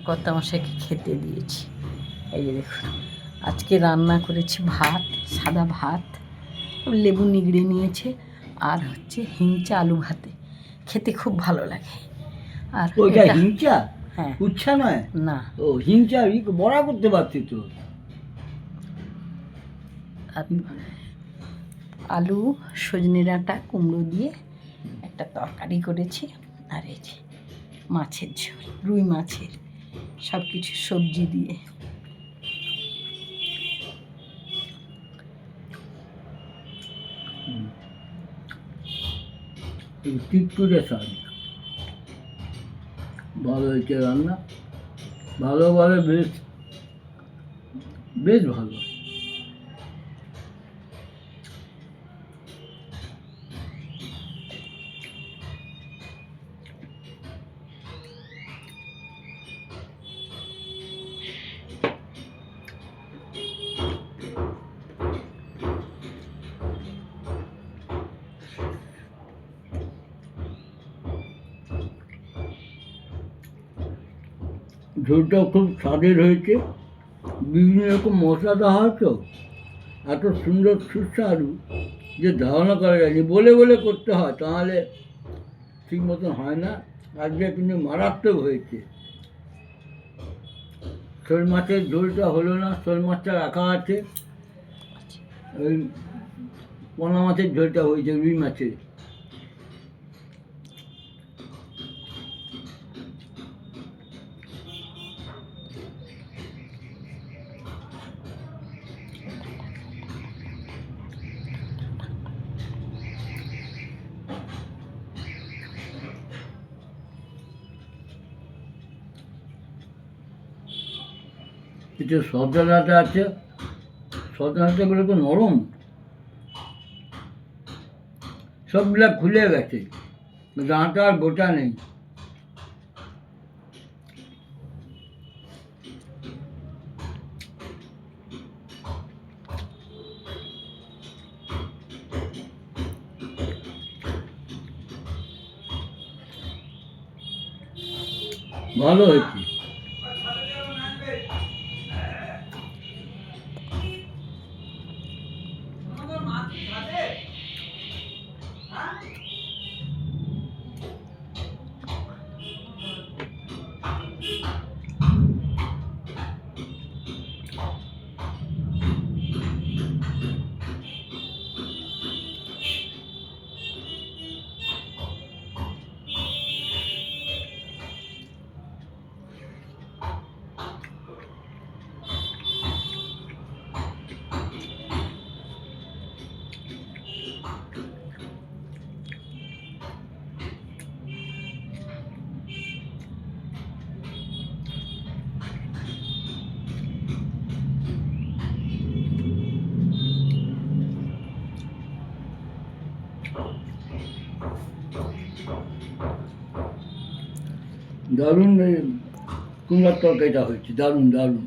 কর্তামশাইকে খেতে দিয়েছি। এই যে দেখুন, আজকে রান্না করেছি ভাত, সাদা ভাত, লেবু নিগড়ে নিয়েছে, আর হচ্ছে হিংচা আলু ভাতে, খেতে খুব ভালো লাগে। আর ওইটা হিংচা? হ্যাঁ, উচ্ছা নয় না, ও হিংচা বড়া করতে পারছি তো। আর আলু, সজনে ডাঁটা, কুমড়ো দিয়ে একটা তরকারি করেছি। আর এই যে মাছের ঝোল, রুই মাছের, সব কিছু সবজি দিয়ে। টিকটুকে স্বাদ, ভালো হয়েছে রান্না, ভালোভাবে বেশ বেশ ভালো। ঝোলটাও খুব স্বাদের হয়েছে, বিভিন্ন রকম মশলা দেওয়া হয় তো, এত সুন্দর সুস্বাদু যে ধারণা করা যায়নি। বলে বলে করতে হয়, তাহলে ঠিক মতন হয় না। আজকে কিন্তু মারাত্মক হয়েছে। শোল মাছের ঝোলটা হলো না, শোল মাছটা রাখা আছে, ওই পোনা মাছের ঝোলটা হয়েছে, রুই মাছের। কিছু সজনাটা আছে, সজনাটাগুলো তো নরম, সবগুলা খুলে গেছে, ডাঁটা আর গোটা নেই। ভালো হয়েছে। দারুণ কুমড়ার তরকারিটা হয়েছে, দারুণ দারুণ।